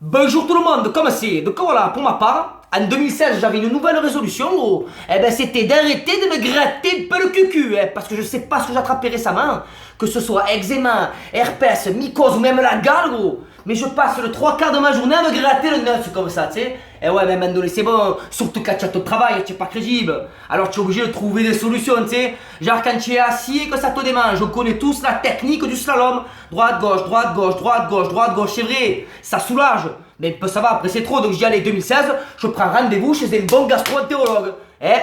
Bonjour tout le monde, comment c'est? Donc voilà, pour ma part, en 2016, j'avais une nouvelle résolution, gros. Eh ben, c'était d'arrêter de me gratter un peu le cucu, parce que je sais pas ce que j'ai attrapé récemment, que ce soit eczéma, herpès, mycose ou même la gale, gros. Mais je passe le trois quarts de ma journée à me gratter le nuts comme ça, tu sais. Et ouais, mais maintenant, c'est bon, surtout quand tu as ton travail, tu es pas crédible. Alors tu es obligé de trouver des solutions, tu sais. Genre quand tu es assis et que ça te démange, on connaît tous la technique du slalom. Droite, gauche, droite, gauche, droite, gauche, droite, gauche, c'est vrai, ça soulage. Mais ça va, après c'est trop, donc j'y allais 2016, je prends rendez-vous chez un bon gastro-entérologue.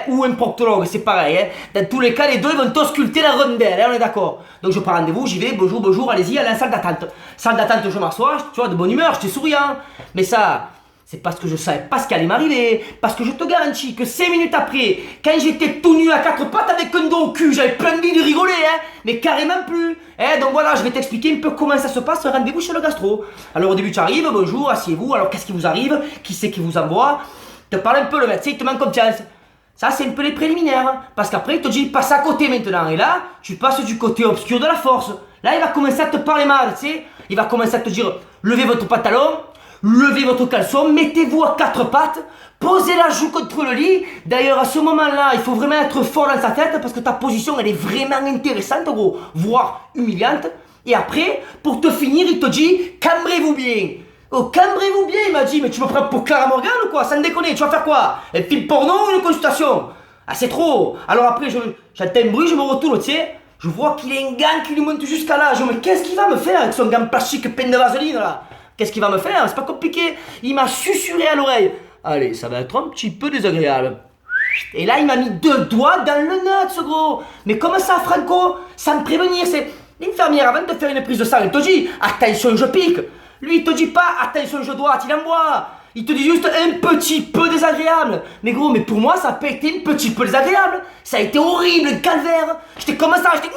Ou un proctologue, c'est pareil. Dans tous les cas, les deux ils vont t'ausculter la rondelle, on est d'accord. Donc je prends rendez-vous, j'y vais, bonjour, bonjour, allez-y, allez à la salle d'attente. Salle d'attente, je m'assois, tu vois, de bonne humeur, j'étais souriant. Mais ça, c'est parce que je savais pas ce qui allait m'arriver. Parce que je te garantis que 5 minutes après, quand j'étais tout nu à quatre pattes avec un dos au cul, j'avais plein de vie de rigoler, mais carrément plus. Donc voilà, je vais t'expliquer un peu comment ça se passe, un rendez-vous chez le gastro. Alors au début, tu arrives, bonjour, asseyez-vous, alors qu'est-ce qui vous arrive? Qui c'est qui vous envoie? Te parle un peu, le médecin, il te met en confiance. Ça, c'est un peu les préliminaires. Parce qu'après, il te dit, passe à côté maintenant. Et là, tu passes du côté obscur de la force. Là, il va commencer à te parler mal, tu sais. Il va commencer à te dire, levez votre pantalon, levez votre caleçon, mettez-vous à quatre pattes, posez la joue contre le lit. D'ailleurs, à ce moment-là, il faut vraiment être fort dans sa tête parce que ta position, elle est vraiment intéressante, gros, voire humiliante. Et après, pour te finir, il te dit, cambrez-vous bien. Oh, cambrez-vous bien, il m'a dit, mais tu me prends pour Clara Morgan ou quoi? Sans déconner, tu vas faire quoi? Un film porno ou une consultation? Ah, c'est trop! Alors après, j'entends un bruit, je me retourne, tu sais, je vois qu'il a un gant qui lui monte jusqu'à là. Je me dis, mais qu'est-ce qu'il va me faire avec son gant plastique plein de vaseline là? Qu'est-ce qu'il va me faire? C'est pas compliqué. Il m'a susurré à l'oreille. Allez, ça va être un petit peu désagréable. Et là, il m'a mis deux doigts dans le nuts, gros. Mais comment ça, Franco? Sans me prévenir, c'est l'infirmière avant de faire une prise de sang, elle te dit, attention, je pique. Lui, il te dit pas, attention, je dois, il envoie. Il te dit juste un petit peu désagréable. Mais gros, mais pour moi, ça a pas été un petit peu désagréable. Ça a été horrible, le calvaire. J'étais comme ça, j'étais,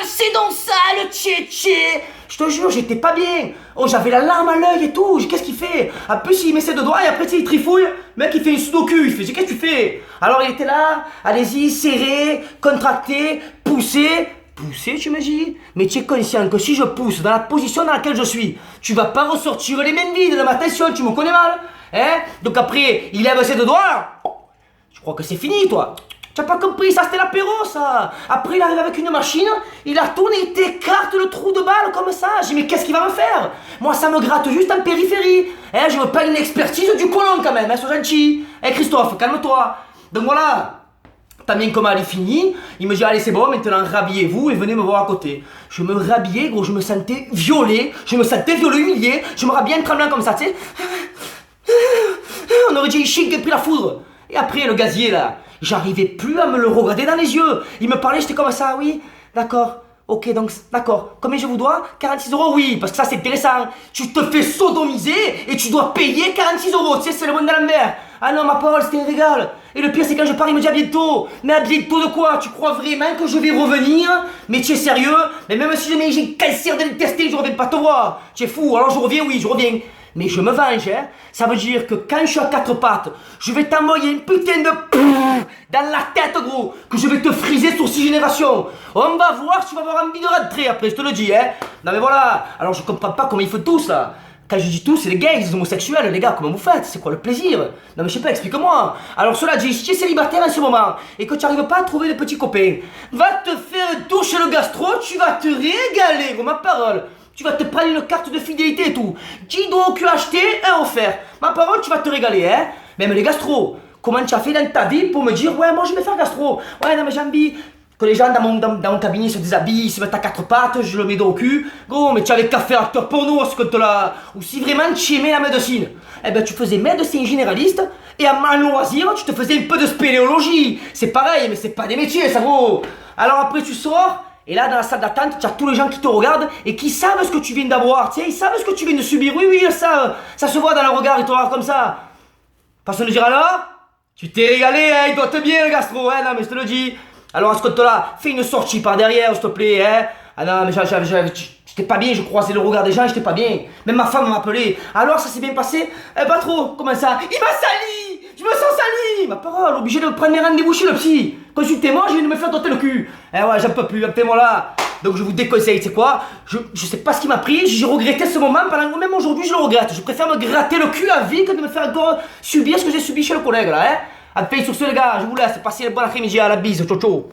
c'est donc ça, le tché-tché. Je te jure, j'étais pas bien. Oh, j'avais la larme à l'œil et tout. Qu'est-ce qu'il fait? En plus, il met ses deux doigts et après, il trifouille. Le mec, il fait une sudoku. Il fait, qu'est-ce que tu fais? Alors, il était là, allez-y, serré, contracté, poussé. Pousser, tu me dis? Mais tu es conscient que si je pousse dans la position dans laquelle je suis, tu vas pas ressortir les mains vides de ma tension, tu me connais mal. Donc après, il lève ses deux doigts. Je crois que c'est fini, toi. Tu n'as pas compris, ça c'était l'apéro, ça. Après, il arrive avec une machine, il la tourne et il t'écarte le trou de balle comme ça. J'ai dit, mais qu'est-ce qu'il va me faire? Moi, ça me gratte juste en périphérie. Je veux pas une expertise du colon quand même, sois gentil. Christophe, calme-toi. Donc voilà. T'as bien comment elle est finie, il me dit allez c'est bon maintenant rhabillez-vous et venez me voir à côté. Je me rhabillais gros, je me sentais violé, humilié, je me rhabillais en tremblant comme ça tu sais. On aurait dit Chine qui a pris la foudre. Et après le gazier là, j'arrivais plus à me le regarder dans les yeux. Il me parlait, j'étais comme ça, oui, d'accord. Ok, donc, d'accord. Combien je vous dois? 46 €, oui, parce que ça, c'est intéressant. Tu te fais sodomiser et tu dois payer 46 €. Tu sais, c'est le monde de l'envers. Ah non, ma parole, c'était un régal. Et le pire, c'est quand je pars, il me dit à bientôt. Mais à bientôt de quoi? Tu crois vraiment que je vais revenir? Mais tu es sérieux? Mais même si jamais j'ai un cancer de l'intestin, je reviens pas te voir. Tu es fou, alors je reviens, oui, je reviens. Mais je me venge, Ça veut dire que quand je suis à quatre pattes, je vais t'envoyer une putain de dans la tête, gros, que je vais te friser sur 6 générations. On va voir si tu vas avoir envie de rentrer après, je te le dis, Non mais voilà, alors je comprends pas comment ils font tous, là. Quand je dis tous, c'est les gays, les homosexuels, les gars, comment vous faites? C'est quoi le plaisir? Non mais je sais pas, explique-moi. Alors cela dit, si tu es célibataire en ce moment et que tu n'arrives pas à trouver de petits copains, va te faire un tour chez le gastro, tu vas te régaler, gros, ma parole. Tu vas te prendre une carte de fidélité et tout. 10 € au QHT, un offert. Ma parole, tu vas te régaler, Même les gastro. Comment tu as fait dans ta vie pour me dire, ouais, moi je vais faire gastro. Ouais, non mais j'ai envie que les gens dans mon cabinet se déshabillent, se mettent à quatre pattes, je le mets dos au cul. Gros, mais tu avais qu'à faire acteur porno à ce compte-là. Ou si vraiment tu aimais la médecine, tu faisais médecin généraliste et en loisir, tu te faisais un peu de spéléologie. C'est pareil, mais c'est pas des métiers, ça vaut. Alors après, tu sors. Et là, dans la salle d'attente, tu as tous les gens qui te regardent et qui savent ce que tu viens d'avoir, tu sais, ils savent ce que tu viens de subir. Oui, oui, ça se voit dans le regard, ils te regardent comme ça. Personne ne dira alors, tu t'es régalé, il doit te bien le gastro, non, mais je te le dis. Alors à ce compte-là, fais une sortie par derrière, s'il te plaît, Ah non, mais j'étais pas bien, je croisais le regard des gens, j'étais pas bien. Même ma femme m'a appelé. Alors, ça s'est bien passé? Pas trop, comment ça? Il m'a sali! Je me sens sali! Ma parole, obligé de prendre mes rendez-vous chez le psy. Consultez-moi, je viens de me faire doter le cul. Ouais, j'en peux plus, appelez-moi là. Donc je vous déconseille, tu sais quoi, je sais pas ce qui m'a pris, j'ai regretté ce moment, même aujourd'hui je le regrette. Je préfère me gratter le cul à vie que de me faire encore subir ce que j'ai subi chez le collègue là, hein. Enfin, sur ce les gars, je vous laisse, passez une bonne après-midi, à la bise, ciao ciao.